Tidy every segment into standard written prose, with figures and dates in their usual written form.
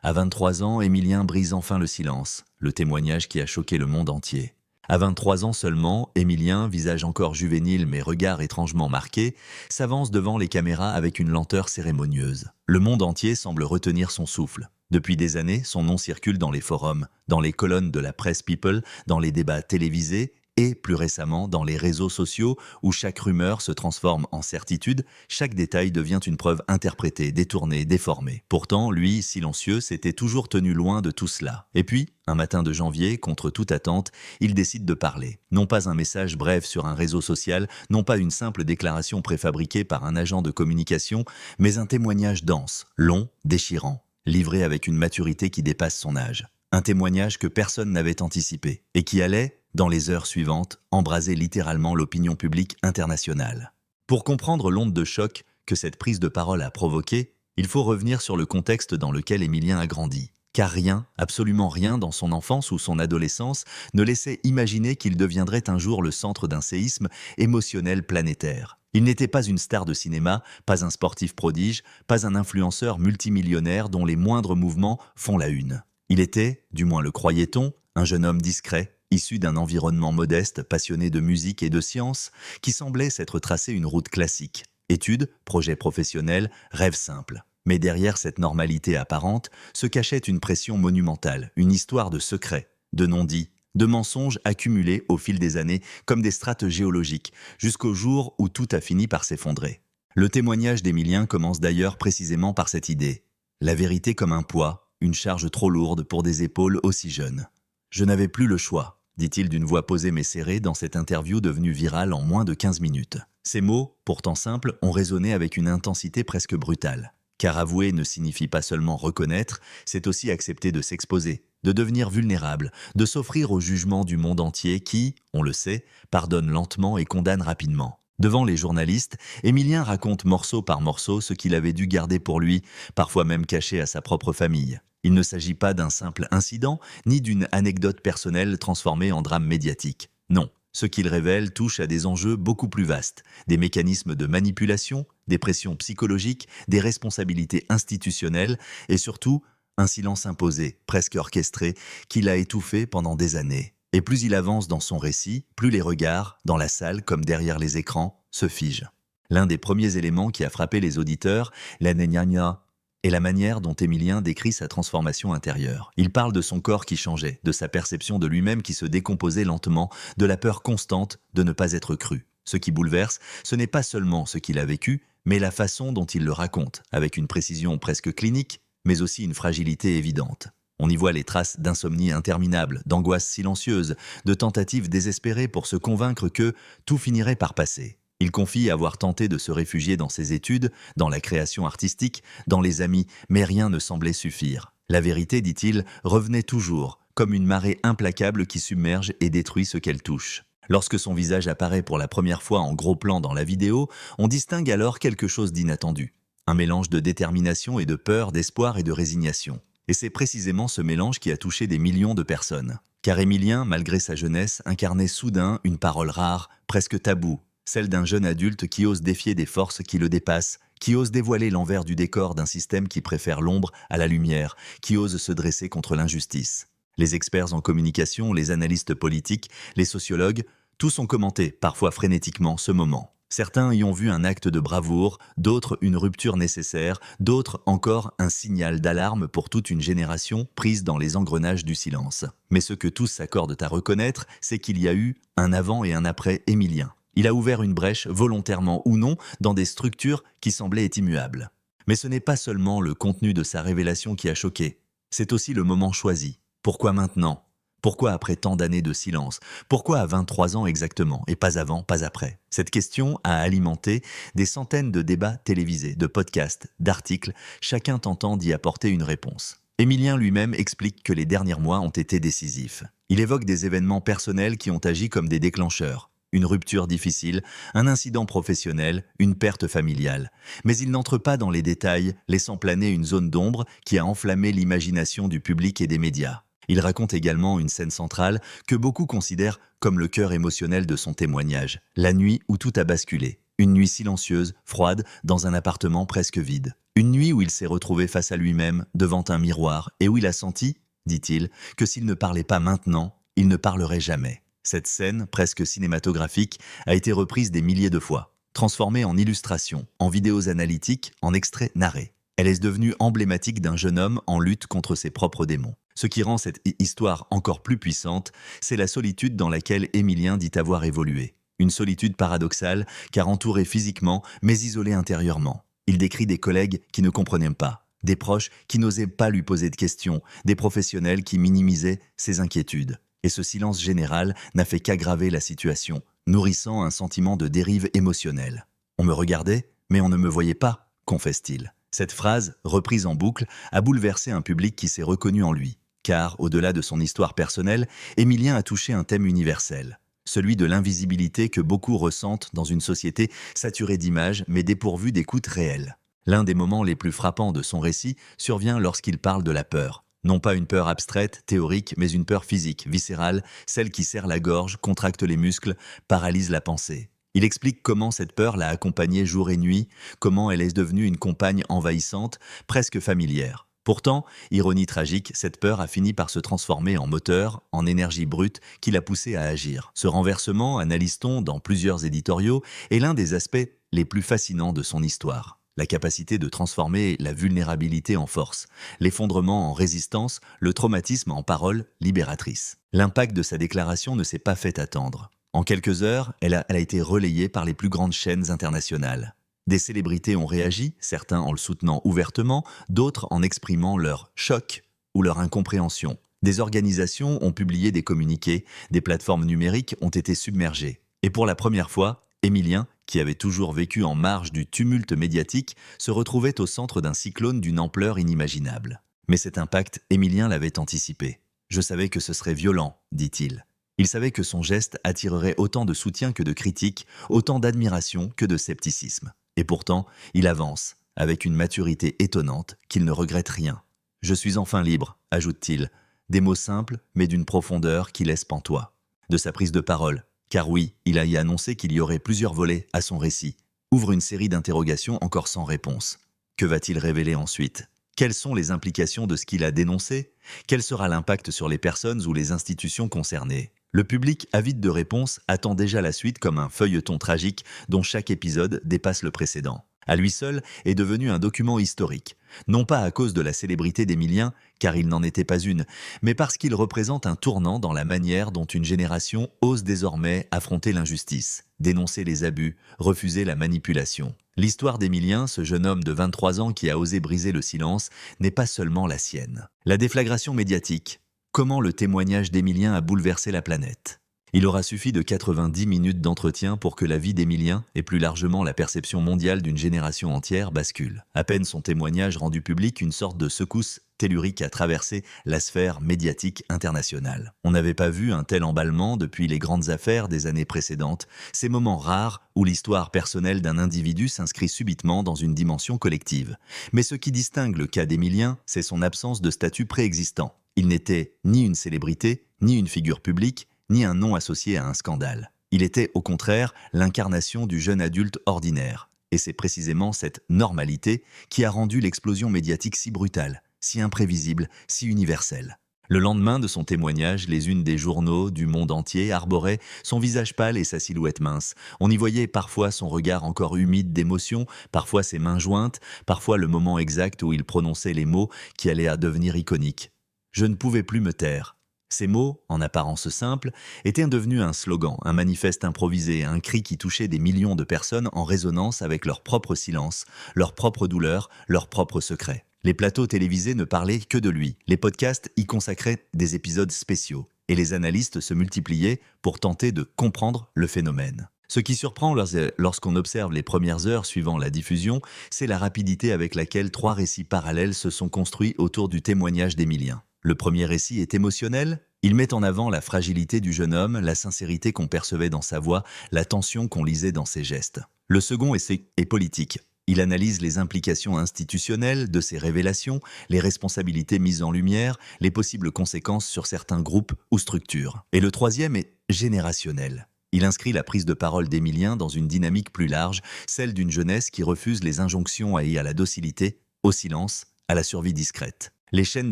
À 23 ans, Émilien brise enfin le silence, le témoignage qui a choqué le monde entier. À 23 ans seulement, Émilien, visage encore juvénile mais regard étrangement marqué, s'avance devant les caméras avec une lenteur cérémonieuse. Le monde entier semble retenir son souffle. Depuis des années, son nom circule dans les forums, dans les colonnes de la presse People, dans les débats télévisés et, plus récemment, dans les réseaux sociaux où chaque rumeur se transforme en certitude, chaque détail devient une preuve interprétée, détournée, déformée. Pourtant, lui, silencieux, s'était toujours tenu loin de tout cela. Et puis, un matin de janvier, contre toute attente, il décide de parler. Non pas un message bref sur un réseau social, non pas une simple déclaration préfabriquée par un agent de communication, mais un témoignage dense, long, déchirant, livré avec une maturité qui dépasse son âge. Un témoignage que personne n'avait anticipé et qui allait, dans les heures suivantes, embraser littéralement l'opinion publique internationale. Pour comprendre l'onde de choc que cette prise de parole a provoquée, il faut revenir sur le contexte dans lequel Émilien a grandi. Car rien, absolument rien dans son enfance ou son adolescence ne laissait imaginer qu'il deviendrait un jour le centre d'un séisme émotionnel planétaire. Il n'était pas une star de cinéma, pas un sportif prodige, pas un influenceur multimillionnaire dont les moindres mouvements font la une. Il était, du moins le croyait-on, un jeune homme discret, issu d'un environnement modeste, passionné de musique et de sciences, qui semblait s'être tracé une route classique. Études, projets professionnels, rêves simples. Mais derrière cette normalité apparente se cachait une pression monumentale, une histoire de secrets, de non-dits, de mensonges accumulés au fil des années comme des strates géologiques, jusqu'au jour où tout a fini par s'effondrer. Le témoignage d'Émilien commence d'ailleurs précisément par cette idée. La vérité comme un poids, une charge trop lourde pour des épaules aussi jeunes. « Je n'avais plus le choix », dit-il d'une voix posée mais serrée dans cette interview devenue virale en moins de 15 minutes. Ces mots, pourtant simples, ont résonné avec une intensité presque brutale. Car avouer ne signifie pas seulement reconnaître, c'est aussi accepter de s'exposer, de devenir vulnérable, de s'offrir au jugement du monde entier qui, on le sait, pardonne lentement et condamne rapidement. Devant les journalistes, Émilien raconte morceau par morceau ce qu'il avait dû garder pour lui, parfois même caché à sa propre famille. Il ne s'agit pas d'un simple incident, ni d'une anecdote personnelle transformée en drame médiatique. Non, ce qu'il révèle touche à des enjeux beaucoup plus vastes, des mécanismes de manipulation, des pressions psychologiques, des responsabilités institutionnelles et surtout, un silence imposé, presque orchestré, qu'il a étouffé pendant des années. Et plus il avance dans son récit, plus les regards, dans la salle comme derrière les écrans, se figent. L'un des premiers éléments qui a frappé les auditeurs, la gna et la manière dont Émilien décrit sa transformation intérieure. Il parle de son corps qui changeait, de sa perception de lui-même qui se décomposait lentement, de la peur constante de ne pas être cru. Ce qui bouleverse, ce n'est pas seulement ce qu'il a vécu, mais la façon dont il le raconte, avec une précision presque clinique, mais aussi une fragilité évidente. On y voit les traces d'insomnie interminable, d'angoisse silencieuse, de tentatives désespérées pour se convaincre que tout finirait par passer. Il confie avoir tenté de se réfugier dans ses études, dans la création artistique, dans les amis, mais rien ne semblait suffire. La vérité, dit-il, revenait toujours, comme une marée implacable qui submerge et détruit ce qu'elle touche. Lorsque son visage apparaît pour la première fois en gros plan dans la vidéo, on distingue alors quelque chose d'inattendu. Un mélange de détermination et de peur, d'espoir et de résignation. Et c'est précisément ce mélange qui a touché des millions de personnes. Car Émilien, malgré sa jeunesse, incarnait soudain une parole rare, presque taboue, celle d'un jeune adulte qui ose défier des forces qui le dépassent, qui ose dévoiler l'envers du décor d'un système qui préfère l'ombre à la lumière, qui ose se dresser contre l'injustice. Les experts en communication, les analystes politiques, les sociologues, tous ont commenté, parfois frénétiquement, ce moment. Certains y ont vu un acte de bravoure, d'autres une rupture nécessaire, d'autres encore un signal d'alarme pour toute une génération prise dans les engrenages du silence. Mais ce que tous s'accordent à reconnaître, c'est qu'il y a eu un avant et un après Émilien. Il a ouvert une brèche, volontairement ou non, dans des structures qui semblaient immuables. Mais ce n'est pas seulement le contenu de sa révélation qui a choqué, c'est aussi le moment choisi. Pourquoi maintenant ? Pourquoi après tant d'années de silence ? Pourquoi à 23 ans exactement, et pas avant, pas après ? Cette question a alimenté des centaines de débats télévisés, de podcasts, d'articles, chacun tentant d'y apporter une réponse. Émilien lui-même explique que les derniers mois ont été décisifs. Il évoque des événements personnels qui ont agi comme des déclencheurs. Une rupture difficile, un incident professionnel, une perte familiale. Mais il n'entre pas dans les détails, laissant planer une zone d'ombre qui a enflammé l'imagination du public et des médias. Il raconte également une scène centrale que beaucoup considèrent comme le cœur émotionnel de son témoignage, la nuit où tout a basculé. Une nuit silencieuse, froide, dans un appartement presque vide. Une nuit où il s'est retrouvé face à lui-même, devant un miroir, et où il a senti, dit-il, que s'il ne parlait pas maintenant, il ne parlerait jamais. Cette scène, presque cinématographique, a été reprise des milliers de fois, transformée en illustrations, en vidéos analytiques, en extraits narrés. Elle est devenue emblématique d'un jeune homme en lutte contre ses propres démons. Ce qui rend cette histoire encore plus puissante, c'est la solitude dans laquelle Émilien dit avoir évolué. Une solitude paradoxale, car entouré physiquement, mais isolé intérieurement. Il décrit des collègues qui ne comprenaient pas, des proches qui n'osaient pas lui poser de questions, des professionnels qui minimisaient ses inquiétudes. Et ce silence général n'a fait qu'aggraver la situation, nourrissant un sentiment de dérive émotionnelle. On me regardait, mais on ne me voyait pas, confesse-t-il. Cette phrase, reprise en boucle, a bouleversé un public qui s'est reconnu en lui. Car, au-delà de son histoire personnelle, Émilien a touché un thème universel. Celui de l'invisibilité que beaucoup ressentent dans une société saturée d'images mais dépourvue d'écoute réelle. L'un des moments les plus frappants de son récit survient lorsqu'il parle de la peur. Non pas une peur abstraite, théorique, mais une peur physique, viscérale, celle qui serre la gorge, contracte les muscles, paralyse la pensée. Il explique comment cette peur l'a accompagné jour et nuit, comment elle est devenue une compagne envahissante, presque familière. Pourtant, ironie tragique, cette peur a fini par se transformer en moteur, en énergie brute qui l'a poussé à agir. Ce renversement, analyse-t-on dans plusieurs éditoriaux, est l'un des aspects les plus fascinants de son histoire. La capacité de transformer la vulnérabilité en force, l'effondrement en résistance, le traumatisme en parole libératrice. L'impact de sa déclaration ne s'est pas fait attendre. En quelques heures, elle a été relayée par les plus grandes chaînes internationales. Des célébrités ont réagi, certains en le soutenant ouvertement, d'autres en exprimant leur choc ou leur incompréhension. Des organisations ont publié des communiqués, des plateformes numériques ont été submergées. Et pour la première fois, Émilien, qui avait toujours vécu en marge du tumulte médiatique, se retrouvait au centre d'un cyclone d'une ampleur inimaginable. Mais cet impact, Émilien l'avait anticipé. « Je savais que ce serait violent », dit-il. Il savait que son geste attirerait autant de soutien que de critiques, autant d'admiration que de scepticisme. Et pourtant, il avance, avec une maturité étonnante qu'il ne regrette rien. « Je suis enfin libre », ajoute-t-il, des mots simples mais d'une profondeur qui laisse pantois. De sa prise de parole, car oui, il a y annoncé qu'il y aurait plusieurs volets à son récit, ouvre une série d'interrogations encore sans réponse. Que va-t-il révéler ensuite ? Quelles sont les implications de ce qu'il a dénoncé ? Quel sera l'impact sur les personnes ou les institutions concernées ? Le public, avide de réponses, attend déjà la suite comme un feuilleton tragique dont chaque épisode dépasse le précédent. À lui seul est devenu un document historique, non pas à cause de la célébrité d'Émilien, car il n'en était pas une, mais parce qu'il représente un tournant dans la manière dont une génération ose désormais affronter l'injustice, dénoncer les abus, refuser la manipulation. L'histoire d'Émilien, ce jeune homme de 23 ans qui a osé briser le silence, n'est pas seulement la sienne. La déflagration médiatique. Comment le témoignage d'Émilien a bouleversé la planète ? Il aura suffi de 90 minutes d'entretien pour que la vie d'Émilien, et plus largement la perception mondiale d'une génération entière, bascule. À peine son témoignage rendu public, une sorte de secousse tellurique a traversé la sphère médiatique internationale. On n'avait pas vu un tel emballement depuis les grandes affaires des années précédentes, ces moments rares où l'histoire personnelle d'un individu s'inscrit subitement dans une dimension collective. Mais ce qui distingue le cas d'Émilien, c'est son absence de statut préexistant. Il n'était ni une célébrité, ni une figure publique, ni un nom associé à un scandale. Il était, au contraire, l'incarnation du jeune adulte ordinaire. Et c'est précisément cette normalité qui a rendu l'explosion médiatique si brutale, si imprévisible, si universelle. Le lendemain de son témoignage, les unes des journaux du monde entier arboraient son visage pâle et sa silhouette mince. On y voyait parfois son regard encore humide d'émotion, parfois ses mains jointes, parfois le moment exact où il prononçait les mots qui allaient à devenir iconiques. « Je ne pouvais plus me taire ». Ces mots, en apparence simples, étaient devenus un slogan, un manifeste improvisé, un cri qui touchait des millions de personnes en résonance avec leur propre silence, leur propre douleur, leurs propres secrets. Les plateaux télévisés ne parlaient que de lui, les podcasts y consacraient des épisodes spéciaux, et les analystes se multipliaient pour tenter de comprendre le phénomène. Ce qui surprend lorsqu'on observe les premières heures suivant la diffusion, c'est la rapidité avec laquelle 3 récits parallèles se sont construits autour du témoignage d'Émilien. Le premier récit est émotionnel, il met en avant la fragilité du jeune homme, la sincérité qu'on percevait dans sa voix, la tension qu'on lisait dans ses gestes. Le second est politique. Il analyse les implications institutionnelles de ces révélations, les responsabilités mises en lumière, les possibles conséquences sur certains groupes ou structures. Et le troisième est générationnel. Il inscrit la prise de parole d'Émilien dans une dynamique plus large, celle d'une jeunesse qui refuse les injonctions et à la docilité au silence, à la survie discrète. Les chaînes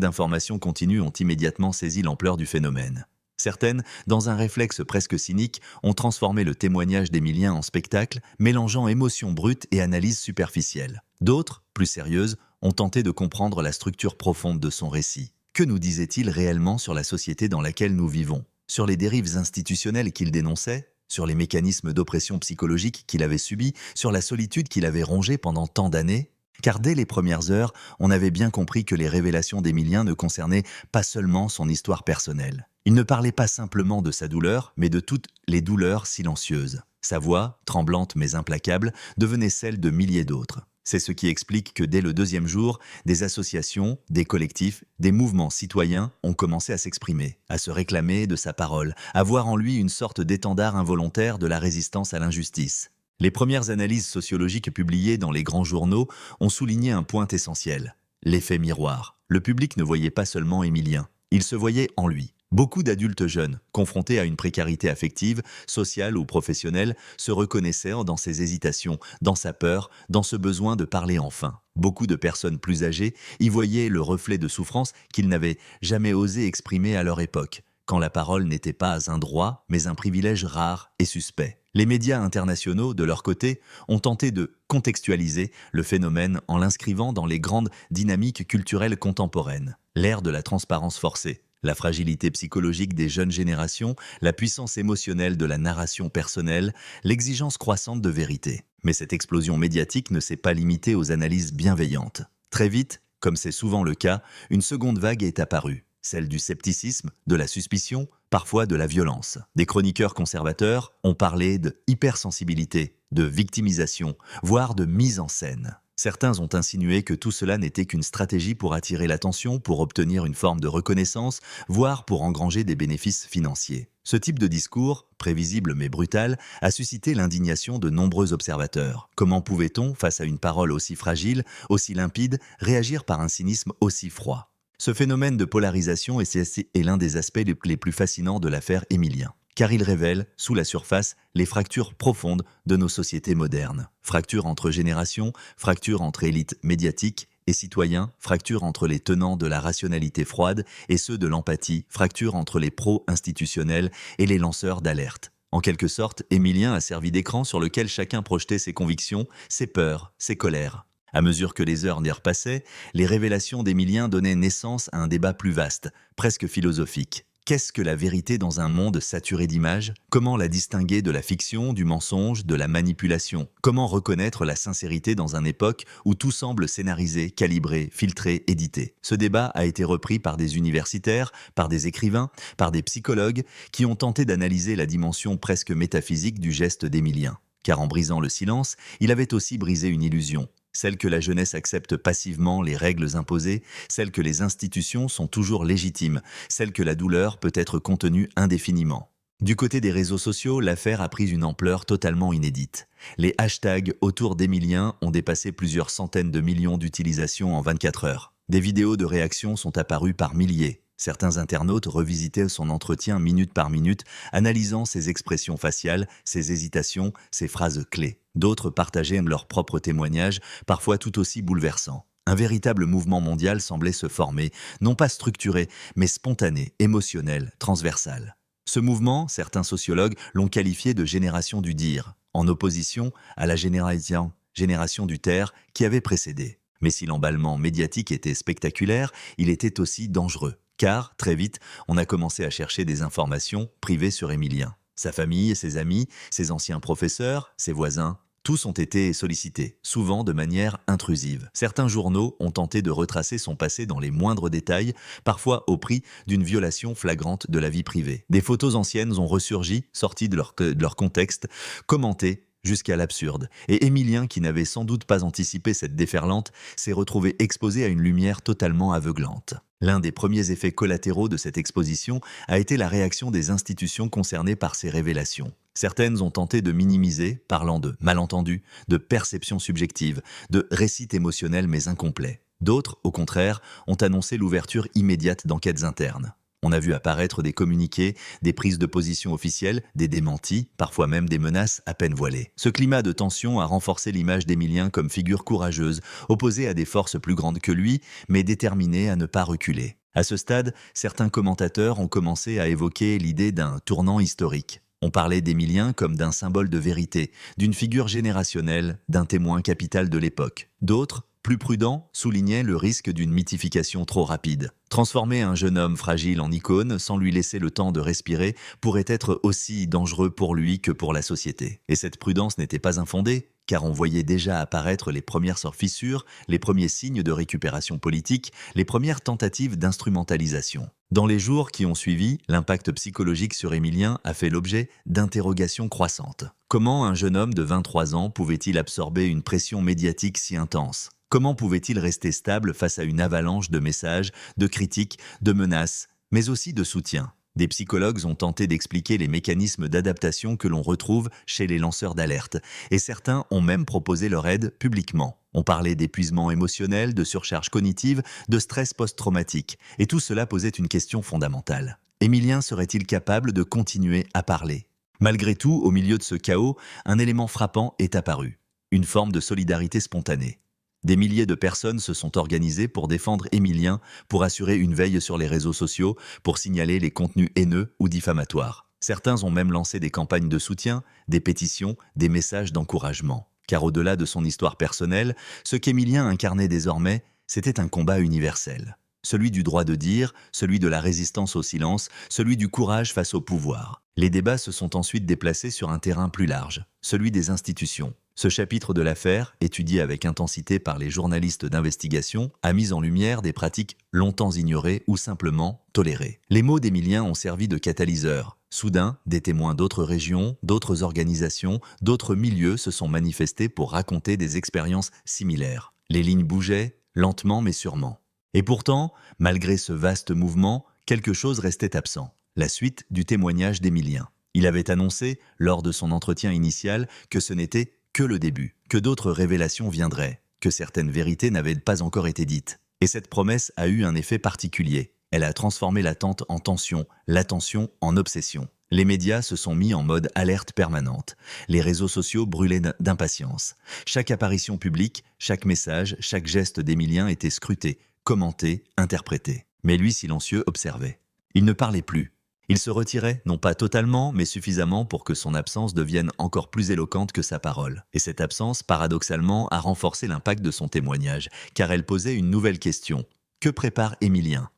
d'information continues ont immédiatement saisi l'ampleur du phénomène. Certaines, dans un réflexe presque cynique, ont transformé le témoignage d'Émilien en spectacle, mélangeant émotions brutes et analyses superficielles. D'autres, plus sérieuses, ont tenté de comprendre la structure profonde de son récit. Que nous disait-il réellement sur la société dans laquelle nous vivons? Sur les dérives institutionnelles qu'il dénonçait? Sur les mécanismes d'oppression psychologique qu'il avait subis? Sur la solitude qu'il avait rongée pendant tant d'années? Car dès les premières heures, on avait bien compris que les révélations d'Émilien ne concernaient pas seulement son histoire personnelle. Il ne parlait pas simplement de sa douleur, mais de toutes les douleurs silencieuses. Sa voix, tremblante mais implacable, devenait celle de milliers d'autres. C'est ce qui explique que dès le deuxième jour, des associations, des collectifs, des mouvements citoyens ont commencé à s'exprimer, à se réclamer de sa parole, à voir en lui une sorte d'étendard involontaire de la résistance à l'injustice. Les premières analyses sociologiques publiées dans les grands journaux ont souligné un point essentiel, l'effet miroir. Le public ne voyait pas seulement Émilien, il se voyait en lui. Beaucoup d'adultes jeunes, confrontés à une précarité affective, sociale ou professionnelle, se reconnaissaient dans ses hésitations, dans sa peur, dans ce besoin de parler enfin. Beaucoup de personnes plus âgées y voyaient le reflet de souffrance qu'ils n'avaient jamais osé exprimer à leur époque, quand la parole n'était pas un droit, mais un privilège rare et suspect. Les médias internationaux, de leur côté, ont tenté de contextualiser le phénomène en l'inscrivant dans les grandes dynamiques culturelles contemporaines. L'ère de la transparence forcée, la fragilité psychologique des jeunes générations, la puissance émotionnelle de la narration personnelle, l'exigence croissante de vérité. Mais cette explosion médiatique ne s'est pas limitée aux analyses bienveillantes. Très vite, comme c'est souvent le cas, une seconde vague est apparue. Celle du scepticisme, de la suspicion, parfois de la violence. Des chroniqueurs conservateurs ont parlé de hypersensibilité, de victimisation, voire de mise en scène. Certains ont insinué que tout cela n'était qu'une stratégie pour attirer l'attention, pour obtenir une forme de reconnaissance, voire pour engranger des bénéfices financiers. Ce type de discours, prévisible mais brutal, a suscité l'indignation de nombreux observateurs. Comment pouvait-on, face à une parole aussi fragile, aussi limpide, réagir par un cynisme aussi froid ? Ce phénomène de polarisation est l'un des aspects les plus fascinants de l'affaire Émilien, car il révèle, sous la surface, les fractures profondes de nos sociétés modernes. Fractures entre générations, fractures entre élites médiatiques et citoyens, fractures entre les tenants de la rationalité froide et ceux de l'empathie, fractures entre les pros institutionnels et les lanceurs d'alerte. En quelque sorte, Émilien a servi d'écran sur lequel chacun projetait ses convictions, ses peurs, ses colères. À mesure que les heures passaient, les révélations d'Émilien donnaient naissance à un débat plus vaste, presque philosophique. Qu'est-ce que la vérité dans un monde saturé d'images? Comment la distinguer de la fiction, du mensonge, de la manipulation? Comment reconnaître la sincérité dans une époque où tout semble scénarisé, calibré, filtré, édité? Ce débat a été repris par des universitaires, par des écrivains, par des psychologues qui ont tenté d'analyser la dimension presque métaphysique du geste d'Émilien. Car en brisant le silence, il avait aussi brisé une illusion. Celle que la jeunesse accepte passivement les règles imposées, celle que les institutions sont toujours légitimes, celle que la douleur peut être contenue indéfiniment. Du côté des réseaux sociaux, l'affaire a pris une ampleur totalement inédite. Les hashtags autour d'Émilien ont dépassé plusieurs centaines de millions d'utilisations en 24 heures. Des vidéos de réaction sont apparues par milliers. Certains internautes revisitaient son entretien minute par minute, analysant ses expressions faciales, ses hésitations, ses phrases clés. D'autres partageaient leurs propres témoignages, parfois tout aussi bouleversants. Un véritable mouvement mondial semblait se former, non pas structuré, mais spontané, émotionnel, transversal. Ce mouvement, certains sociologues l'ont qualifié de génération du dire, en opposition à la génération du taire qui avait précédé. Mais si l'emballement médiatique était spectaculaire, il était aussi dangereux. Car, très vite, on a commencé à chercher des informations privées sur Émilien. Sa famille, ses amis, ses anciens professeurs, ses voisins, tous ont été sollicités, souvent de manière intrusive. Certains journaux ont tenté de retracer son passé dans les moindres détails, parfois au prix d'une violation flagrante de la vie privée. Des photos anciennes ont ressurgi, sorties de leur contexte, commentées, jusqu'à l'absurde. Et Émilien, qui n'avait sans doute pas anticipé cette déferlante, s'est retrouvé exposé à une lumière totalement aveuglante. L'un des premiers effets collatéraux de cette exposition a été la réaction des institutions concernées par ces révélations. Certaines ont tenté de minimiser, parlant de malentendus, de perceptions subjectives, de récits émotionnels mais incomplets. D'autres, au contraire, ont annoncé l'ouverture immédiate d'enquêtes internes. On a vu apparaître des communiqués, des prises de position officielles, des démentis, parfois même des menaces à peine voilées. Ce climat de tension a renforcé l'image d'Émilien comme figure courageuse, opposée à des forces plus grandes que lui, mais déterminée à ne pas reculer. À ce stade, certains commentateurs ont commencé à évoquer l'idée d'un tournant historique. On parlait d'Émilien comme d'un symbole de vérité, d'une figure générationnelle, d'un témoin capital de l'époque. D'autres, plus prudents, soulignaient le risque d'une mythification trop rapide. Transformer un jeune homme fragile en icône sans lui laisser le temps de respirer pourrait être aussi dangereux pour lui que pour la société. Et cette prudence n'était pas infondée, car on voyait déjà apparaître les premières fissures, les premiers signes de récupération politique, les premières tentatives d'instrumentalisation. Dans les jours qui ont suivi, l'impact psychologique sur Émilien a fait l'objet d'interrogations croissantes. Comment un jeune homme de 23 ans pouvait-il absorber une pression médiatique si intense ? Comment pouvait-il rester stable face à une avalanche de messages, de critiques, de menaces, mais aussi de soutien ? Des psychologues ont tenté d'expliquer les mécanismes d'adaptation que l'on retrouve chez les lanceurs d'alerte, et certains ont même proposé leur aide publiquement. On parlait d'épuisement émotionnel, de surcharge cognitive, de stress post-traumatique, et tout cela posait une question fondamentale. Émilien serait-il capable de continuer à parler ? Malgré tout, au milieu de ce chaos, un élément frappant est apparu, une forme de solidarité spontanée. Des milliers de personnes se sont organisées pour défendre Émilien, pour assurer une veille sur les réseaux sociaux, pour signaler les contenus haineux ou diffamatoires. Certains ont même lancé des campagnes de soutien, des pétitions, des messages d'encouragement. Car au-delà de son histoire personnelle, ce qu'Émilien incarnait désormais, c'était un combat universel. Celui du droit de dire, celui de la résistance au silence, celui du courage face au pouvoir. Les débats se sont ensuite déplacés sur un terrain plus large, celui des institutions. Ce chapitre de l'affaire, étudié avec intensité par les journalistes d'investigation, a mis en lumière des pratiques longtemps ignorées ou simplement tolérées. Les mots d'Émilien ont servi de catalyseur. Soudain, des témoins d'autres régions, d'autres organisations, d'autres milieux se sont manifestés pour raconter des expériences similaires. Les lignes bougeaient, lentement mais sûrement. Et pourtant, malgré ce vaste mouvement, quelque chose restait absent. La suite du témoignage d'Émilien. Il avait annoncé, lors de son entretien initial, que ce n'était que le début, que d'autres révélations viendraient, que certaines vérités n'avaient pas encore été dites. Et cette promesse a eu un effet particulier. Elle a transformé l'attente en tension, l'attention en obsession. Les médias se sont mis en mode alerte permanente. Les réseaux sociaux brûlaient d'impatience. Chaque apparition publique, chaque message, chaque geste d'Émilien était scruté, commenté, interprété. Mais lui, silencieux, observait. Il ne parlait plus. Il se retirait, non pas totalement, mais suffisamment pour que son absence devienne encore plus éloquente que sa parole. Et cette absence, paradoxalement, a renforcé l'impact de son témoignage, car elle posait une nouvelle question. Que prépare Émilien ?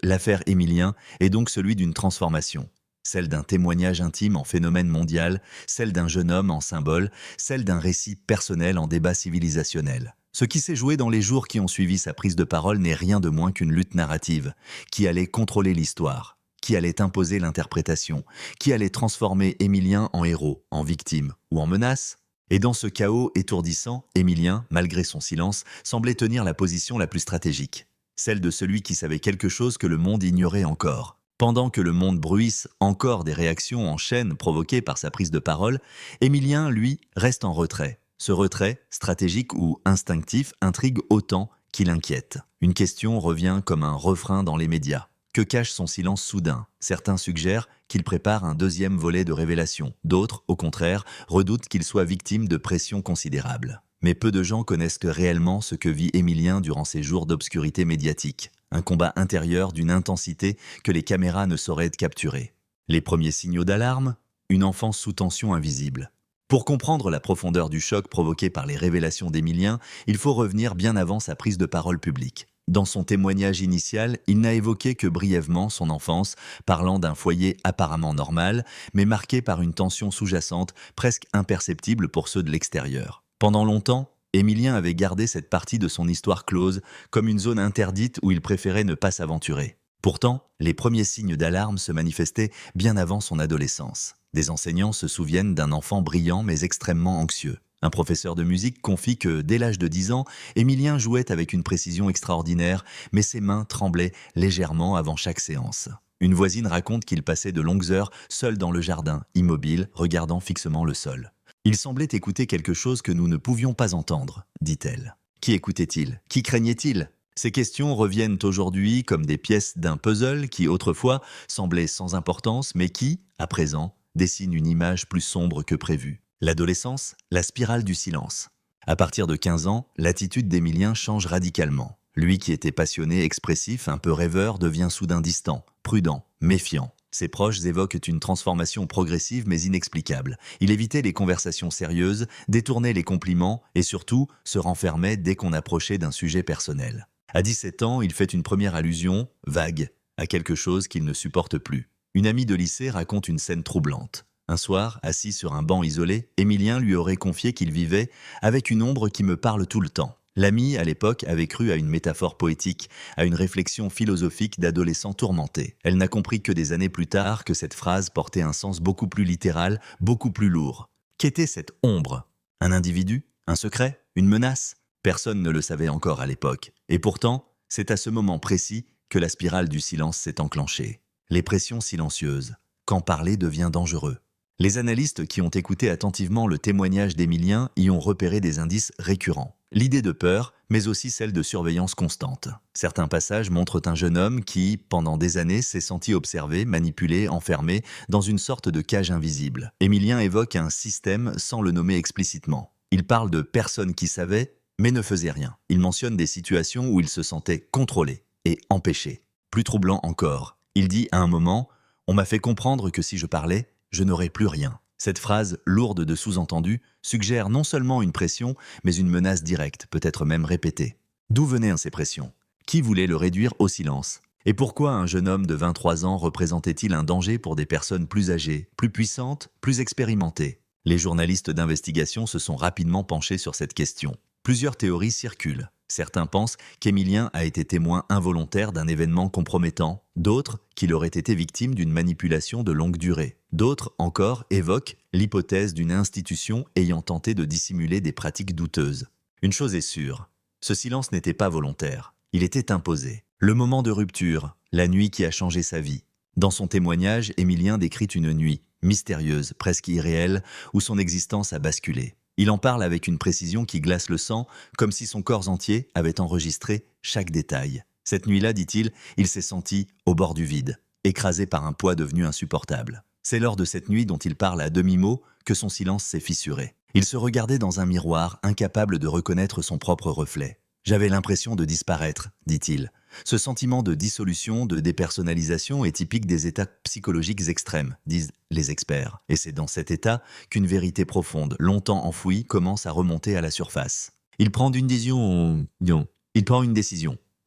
L'affaire Émilien est donc celui d'une transformation. Celle d'un témoignage intime en phénomène mondial, celle d'un jeune homme en symbole, celle d'un récit personnel en débat civilisationnel. Ce qui s'est joué dans les jours qui ont suivi sa prise de parole n'est rien de moins qu'une lutte narrative, qui allait contrôler l'histoire, qui allait imposer l'interprétation, qui allait transformer Émilien en héros, en victime ou en menace. Et dans ce chaos étourdissant, Émilien, malgré son silence, semblait tenir la position la plus stratégique, celle de celui qui savait quelque chose que le monde ignorait encore. Pendant que le monde bruisse encore des réactions en chaîne provoquées par sa prise de parole, Émilien, lui, reste en retrait. Ce retrait, stratégique ou instinctif, intrigue autant qu'il inquiète. Une question revient comme un refrain dans les médias. Que cache son silence soudain ? Certains suggèrent qu'il prépare un deuxième volet de révélation. D'autres, au contraire, redoutent qu'il soit victime de pressions considérables. Mais peu de gens connaissent réellement ce que vit Émilien durant ces jours d'obscurité médiatique. Un combat intérieur d'une intensité que les caméras ne sauraient capturer. Les premiers signaux d'alarme ? Une enfance sous tension invisible. Pour comprendre la profondeur du choc provoqué par les révélations d'Émilien, il faut revenir bien avant sa prise de parole publique. Dans son témoignage initial, il n'a évoqué que brièvement son enfance, parlant d'un foyer apparemment normal, mais marqué par une tension sous-jacente, presque imperceptible pour ceux de l'extérieur. Pendant longtemps, Émilien avait gardé cette partie de son histoire close, comme une zone interdite où il préférait ne pas s'aventurer. Pourtant, les premiers signes d'alarme se manifestaient bien avant son adolescence. Des enseignants se souviennent d'un enfant brillant mais extrêmement anxieux. Un professeur de musique confie que, dès l'âge de 10 ans, Émilien jouait avec une précision extraordinaire, mais ses mains tremblaient légèrement avant chaque séance. Une voisine raconte qu'il passait de longues heures seul dans le jardin, immobile, regardant fixement le sol. « Il semblait écouter quelque chose que nous ne pouvions pas entendre », dit-elle. Qui écoutait-il ? Qui craignait-il ? Ces questions reviennent aujourd'hui comme des pièces d'un puzzle qui autrefois semblait sans importance, mais qui, à présent, dessine une image plus sombre que prévu. L'adolescence, la spirale du silence. À partir de 15 ans, l'attitude d'Émilien change radicalement. Lui qui était passionné, expressif, un peu rêveur, devient soudain distant, prudent, méfiant. Ses proches évoquent une transformation progressive mais inexplicable. Il évitait les conversations sérieuses, détournait les compliments et surtout se renfermait dès qu'on approchait d'un sujet personnel. À 17 ans, il fait une première allusion, vague, à quelque chose qu'il ne supporte plus. Une amie de lycée raconte une scène troublante. Un soir, assis sur un banc isolé, Émilien lui aurait confié qu'il vivait avec une ombre qui me parle tout le temps. L'amie, à l'époque, avait cru à une métaphore poétique, à une réflexion philosophique d'adolescent tourmenté. Elle n'a compris que des années plus tard que cette phrase portait un sens beaucoup plus littéral, beaucoup plus lourd. Qu'était cette ombre? Un individu? Un secret? Une menace? Personne ne le savait encore à l'époque. Et pourtant, c'est à ce moment précis que la spirale du silence s'est enclenchée. Les pressions silencieuses. Quand parler devient dangereux. Les analystes qui ont écouté attentivement le témoignage d'Émilien y ont repéré des indices récurrents. L'idée de peur, mais aussi celle de surveillance constante. Certains passages montrent un jeune homme qui, pendant des années, s'est senti observé, manipulé, enfermé dans une sorte de cage invisible. Émilien évoque un système sans le nommer explicitement. Il parle de personnes qui savaient, mais ne faisaient rien. Il mentionne des situations où il se sentait contrôlé et empêché. Plus troublant encore, il dit à un moment « On m'a fait comprendre que si je parlais, je n'aurais plus rien ». Cette phrase, lourde de sous-entendus, suggère non seulement une pression, mais une menace directe, peut-être même répétée. D'où venaient ces pressions? Qui voulait le réduire au silence? Et pourquoi un jeune homme de 23 ans représentait-il un danger pour des personnes plus âgées, plus puissantes, plus expérimentées? Les journalistes d'investigation se sont rapidement penchés sur cette question. Plusieurs théories circulent. Certains pensent qu'Émilien a été témoin involontaire d'un événement compromettant, d'autres qu'il aurait été victime d'une manipulation de longue durée. D'autres encore évoquent l'hypothèse d'une institution ayant tenté de dissimuler des pratiques douteuses. Une chose est sûre, ce silence n'était pas volontaire, il était imposé. Le moment de rupture, la nuit qui a changé sa vie. Dans son témoignage, Émilien décrit une nuit, mystérieuse, presque irréelle, où son existence a basculé. Il en parle avec une précision qui glace le sang, comme si son corps entier avait enregistré chaque détail. Cette nuit-là, dit-il, il s'est senti au bord du vide, écrasé par un poids devenu insupportable. C'est lors de cette nuit dont il parle à demi-mot que son silence s'est fissuré. Il se regardait dans un miroir, incapable de reconnaître son propre reflet. « J'avais l'impression de disparaître », dit-il. Ce sentiment de dissolution, de dépersonnalisation est typique des états psychologiques extrêmes, disent les experts. Et c'est dans cet état qu'une vérité profonde, longtemps enfouie, commence à remonter à la surface. Il prend une décision...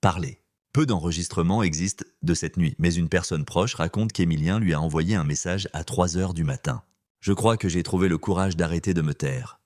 Parler. Peu d'enregistrements existent de cette nuit, mais une personne proche raconte qu'Émilien lui a envoyé un message à 3 heures du matin. « Je crois que j'ai trouvé le courage d'arrêter de me taire. »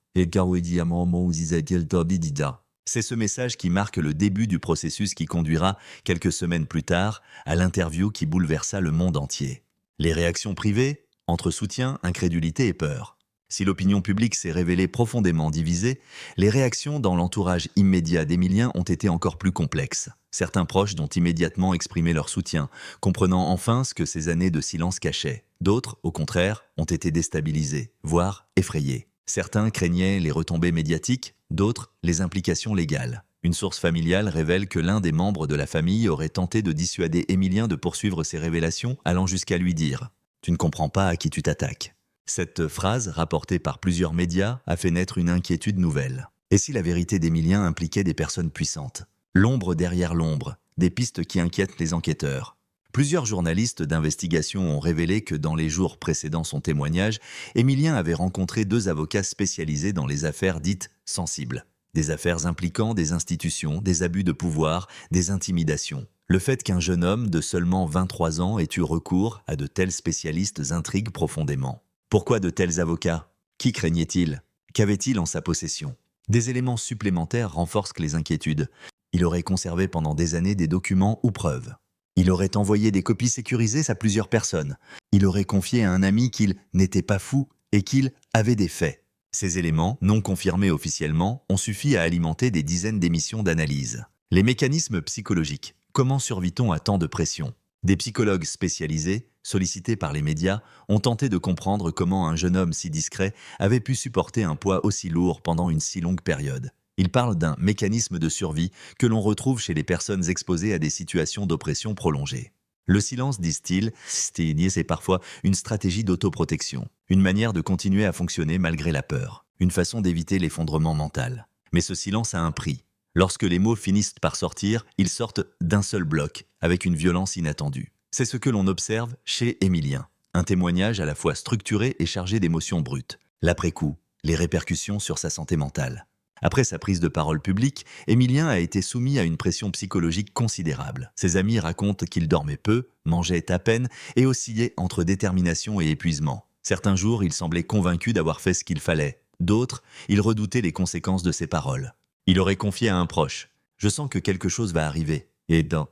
C'est ce message qui marque le début du processus qui conduira, quelques semaines plus tard, à l'interview qui bouleversa le monde entier. Les réactions privées, entre soutien, incrédulité et peur. Si l'opinion publique s'est révélée profondément divisée, les réactions dans l'entourage immédiat d'Émilien ont été encore plus complexes. Certains proches ont immédiatement exprimé leur soutien, comprenant enfin ce que ces années de silence cachaient. D'autres, au contraire, ont été déstabilisés, voire effrayés. Certains craignaient les retombées médiatiques, d'autres les implications légales. Une source familiale révèle que l'un des membres de la famille aurait tenté de dissuader Émilien de poursuivre ses révélations, allant jusqu'à lui dire « Tu ne comprends pas à qui tu t'attaques ». Cette phrase, rapportée par plusieurs médias, a fait naître une inquiétude nouvelle. Et si la vérité d'Émilien impliquait des personnes puissantes? L'ombre derrière l'ombre, des pistes qui inquiètent les enquêteurs. Plusieurs journalistes d'investigation ont révélé que dans les jours précédant son témoignage, Émilien avait rencontré 2 avocats spécialisés dans les affaires dites sensibles. Des affaires impliquant des institutions, des abus de pouvoir, des intimidations. Le fait qu'un jeune homme de seulement 23 ans ait eu recours à de tels spécialistes intrigue profondément. Pourquoi de tels avocats? Qui craignait-il? Qu'avait-il en sa possession? Des éléments supplémentaires renforcent les inquiétudes. Il aurait conservé pendant des années des documents ou preuves. Il aurait envoyé des copies sécurisées à plusieurs personnes. Il aurait confié à un ami qu'il n'était pas fou et qu'il avait des faits. Ces éléments, non confirmés officiellement, ont suffi à alimenter des dizaines d'émissions d'analyse. Les mécanismes psychologiques. Comment survit-on à tant de pression? Des psychologues spécialisés, sollicités par les médias, ont tenté de comprendre comment un jeune homme si discret avait pu supporter un poids aussi lourd pendant une si longue période. Il parle d'un mécanisme de survie que l'on retrouve chez les personnes exposées à des situations d'oppression prolongée. Le silence, disent-ils, c'est parfois une stratégie d'autoprotection, une manière de continuer à fonctionner malgré la peur, une façon d'éviter l'effondrement mental. Mais ce silence a un prix. Lorsque les mots finissent par sortir, ils sortent d'un seul bloc, avec une violence inattendue. C'est ce que l'on observe chez Émilien. Un témoignage à la fois structuré et chargé d'émotions brutes. L'après-coup, les répercussions sur sa santé mentale. Après sa prise de parole publique, Émilien a été soumis à une pression psychologique considérable. Ses amis racontent qu'il dormait peu, mangeait à peine et oscillait entre détermination et épuisement. Certains jours, il semblait convaincu d'avoir fait ce qu'il fallait. D'autres, il redoutait les conséquences de ses paroles. Il aurait confié à un proche: « Je sens que quelque chose va arriver. » Et dans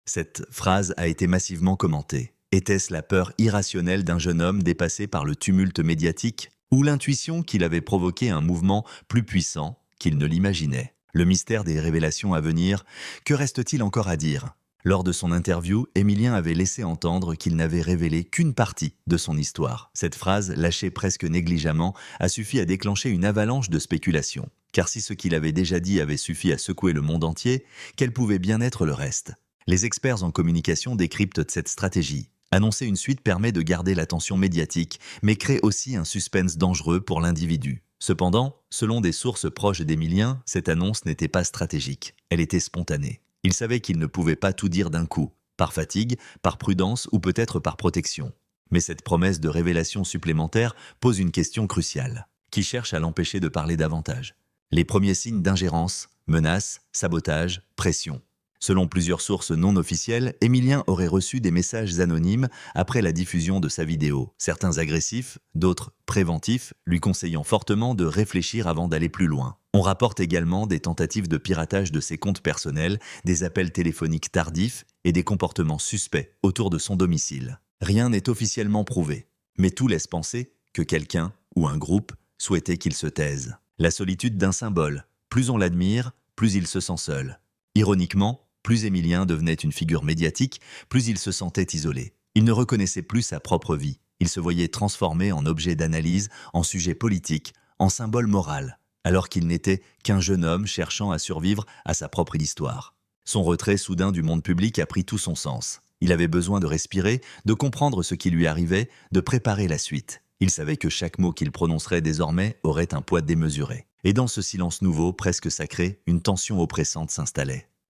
cette phrase a été massivement commentée. Était-ce la peur irrationnelle d'un jeune homme dépassé par le tumulte médiatique, ou l'intuition qu'il avait provoqué un mouvement plus puissant qu'il ne l'imaginait? Le mystère des révélations à venir, que reste-t-il encore à dire? Lors de son interview, Émilien avait laissé entendre qu'il n'avait révélé qu'une partie de son histoire. Cette phrase, lâchée presque négligemment, a suffi à déclencher une avalanche de spéculations. Car si ce qu'il avait déjà dit avait suffi à secouer le monde entier, quel pouvait bien être le reste? Les experts en communication décryptent cette stratégie. Annoncer une suite permet de garder l'attention médiatique, mais crée aussi un suspense dangereux pour l'individu. Cependant, selon des sources proches d'Émilien, cette annonce n'était pas stratégique. Elle était spontanée. Il savait qu'il ne pouvait pas tout dire d'un coup, par fatigue, par prudence ou peut-être par protection. Mais cette promesse de révélation supplémentaire pose une question cruciale. Qui cherche à l'empêcher de parler davantage? Les premiers signes d'ingérence, menaces, sabotage, pression. Selon plusieurs sources non officielles, Émilien aurait reçu des messages anonymes après la diffusion de sa vidéo. Certains agressifs, d'autres préventifs, lui conseillant fortement de réfléchir avant d'aller plus loin. On rapporte également des tentatives de piratage de ses comptes personnels, des appels téléphoniques tardifs et des comportements suspects autour de son domicile. Rien n'est officiellement prouvé, mais tout laisse penser que quelqu'un ou un groupe souhaitait qu'il se taise. La solitude d'un symbole. Plus on l'admire, plus il se sent seul. Ironiquement, plus Émilien devenait une figure médiatique, plus il se sentait isolé. Il ne reconnaissait plus sa propre vie. Il se voyait transformé en objet d'analyse, en sujet politique, en symbole moral, alors qu'il n'était qu'un jeune homme cherchant à survivre à sa propre histoire. Son retrait soudain du monde public a pris tout son sens. Il avait besoin de respirer, de comprendre ce qui lui arrivait, de préparer la suite. Il savait que chaque mot qu'il prononcerait désormais aurait un poids démesuré. Et dans ce silence nouveau, presque sacré, une tension oppressante s'installait.